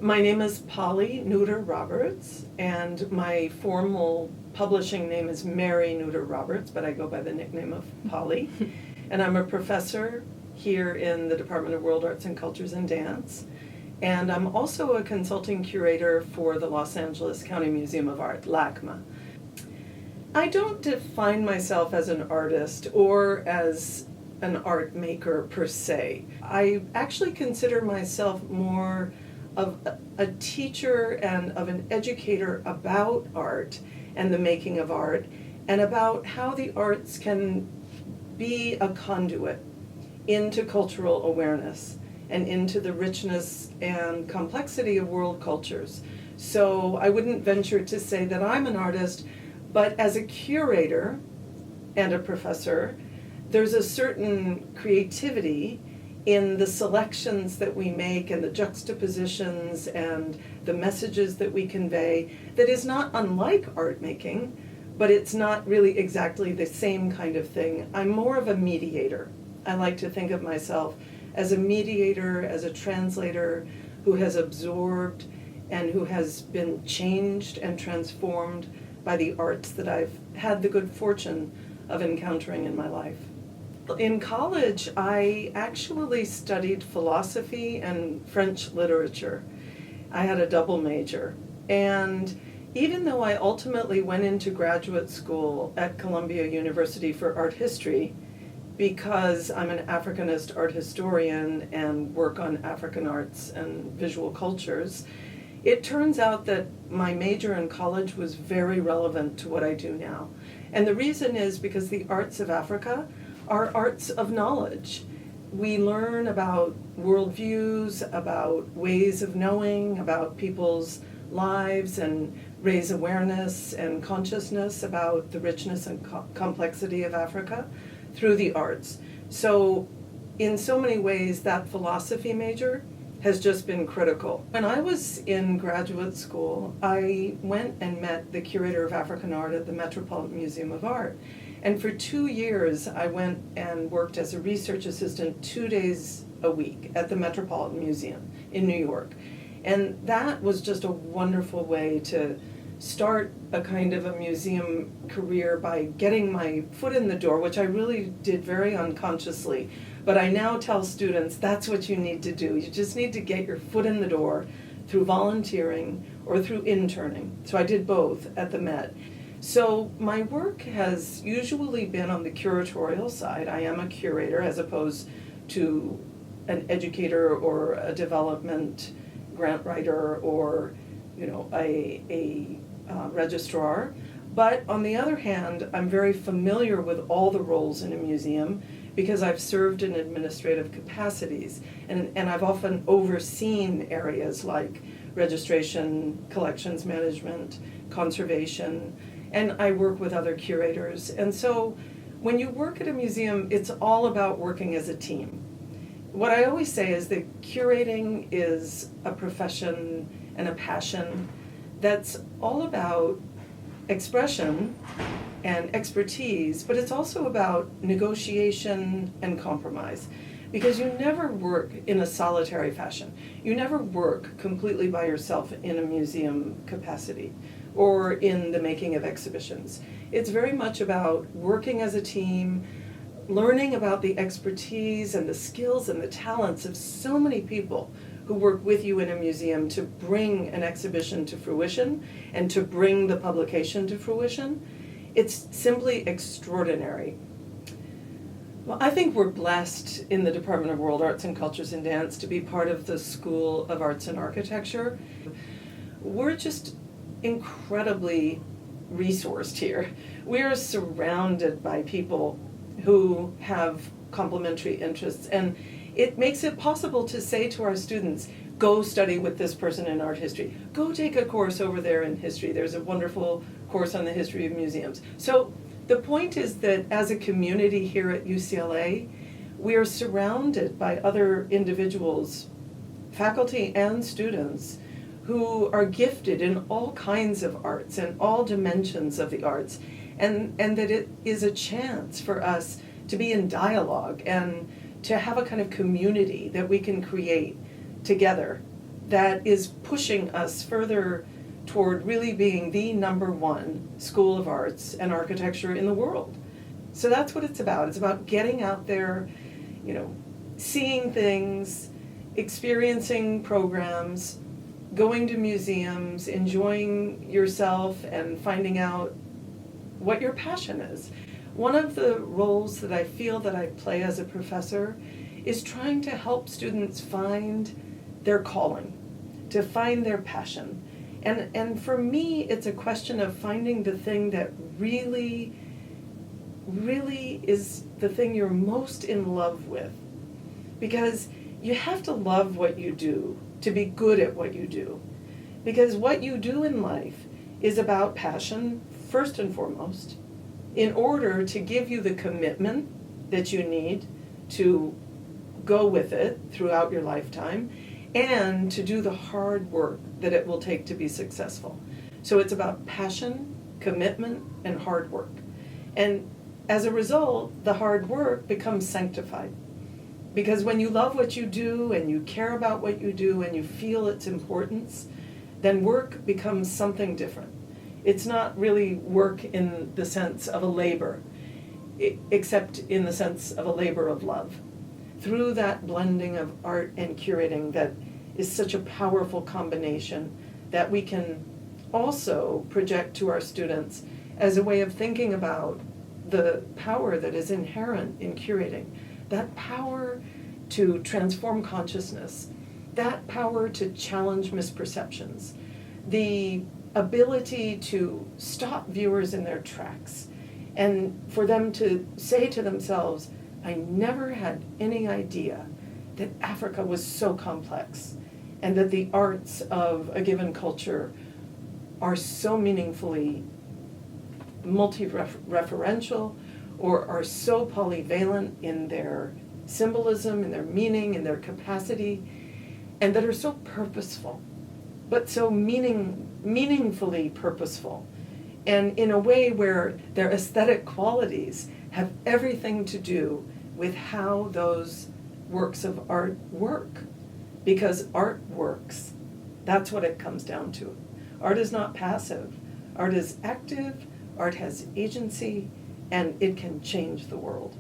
My name is Polly Nooter Roberts, and my formal publishing name is Mary Nooter Roberts, but I go by the nickname of Polly. And I'm a professor here in the Department of World Arts and Cultures and Dance. And I'm also a consulting curator for the Los Angeles County Museum of Art, LACMA. I don't define myself as an artist or as an art maker per se. I actually consider myself more of a teacher and of an educator about art and the making of art, and about how the arts can be a conduit into cultural awareness and into the richness and complexity of world cultures. So I wouldn't venture to say that I'm an artist, but as a curator and a professor, there's a certain creativity in the selections that we make and the juxtapositions and the messages that we convey that is not unlike art making, but it's not really exactly the same kind of thing. I'm more of a mediator. I like to think of myself as a mediator, as a translator who has absorbed and who has been changed and transformed by the arts that I've had the good fortune of encountering in my life. In college, I actually studied philosophy and French literature. I had a double major. And even though I ultimately went into graduate school at Columbia University for art history, because I'm an Africanist art historian and work on African arts and visual cultures, it turns out that my major in college was very relevant to what I do now. And the reason is because the arts of Africa are arts of knowledge. We learn about worldviews, about ways of knowing, about people's lives, and raise awareness and consciousness about the richness and complexity of Africa through the arts. So in so many ways, that philosophy major has just been critical. When I was in graduate school, I went and met the curator of African art at the Metropolitan Museum of Art. And for 2 years, I went and worked as a research assistant 2 days a week at the Metropolitan Museum in New York. And that was just a wonderful way to start a kind of a museum career by getting my foot in the door, which I really did very unconsciously. But I now tell students that's what you need to do. You just need to get your foot in the door through volunteering or through interning. So I did both at the Met. So my work has usually been on the curatorial side. I am a curator as opposed to an educator or a development grant writer or a registrar. But on the other hand, I'm very familiar with all the roles in a museum because I've served in administrative capacities, and I've often overseen areas like registration, collections management, conservation, and I work with other curators. And so when you work at a museum, it's all about working as a team. What I always say is that curating is a profession and a passion that's all about expression and expertise, but it's also about negotiation and compromise. Because you never work in a solitary fashion. You never work completely by yourself in a museum capacity or in the making of exhibitions. It's very much about working as a team, learning about the expertise and the skills and the talents of so many people who work with you in a museum to bring an exhibition to fruition and to bring the publication to fruition. It's simply extraordinary. Well, I think we're blessed in the Department of World Arts and Cultures and Dance to be part of the School of Arts and Architecture. We're just incredibly resourced here. We are surrounded by people who have complementary interests, and it makes it possible to say to our students, go study with this person in art history. Go take a course over there in history. There's a wonderful course on the history of museums. So the point is that as a community here at UCLA, we are surrounded by other individuals, faculty and students, who are gifted in all kinds of arts and all dimensions of the arts, and that it is a chance for us to be in dialogue and to have a kind of community that we can create together that is pushing us further toward really being the #1 school of arts and architecture in the world. So that's what it's about. It's about getting out there, seeing things, experiencing programs, going to museums, enjoying yourself, and finding out what your passion is. One of the roles that I feel that I play as a professor is trying to help students find their calling, to find their passion. And for me, it's a question of finding the thing that really, really is the thing you're most in love with. Because you have to love what you do to be good at what you do. Because what you do in life is about passion, first and foremost, in order to give you the commitment that you need to go with it throughout your lifetime, and to do the hard work that it will take to be successful. So it's about passion, commitment, and hard work. And as a result, the hard work becomes sanctified. Because when you love what you do, and you care about what you do, and you feel its importance, then work becomes something different. It's not really work in the sense of a labor, except in the sense of a labor of love. Through that blending of art and curating that is such a powerful combination that we can also project to our students as a way of thinking about the power that is inherent in curating, that power to transform consciousness, that power to challenge misperceptions, the ability to stop viewers in their tracks, and for them to say to themselves, I never had any idea that Africa was so complex, and that the arts of a given culture are so meaningfully multi-referential, or are so polyvalent in their symbolism, in their meaning, in their capacity, and that are so purposeful, but so meaningfully purposeful, and in a way where their aesthetic qualities have everything to do with how those works of art work. Because art works. That's what it comes down to. Art is not passive. Art is active, art has agency, and it can change the world.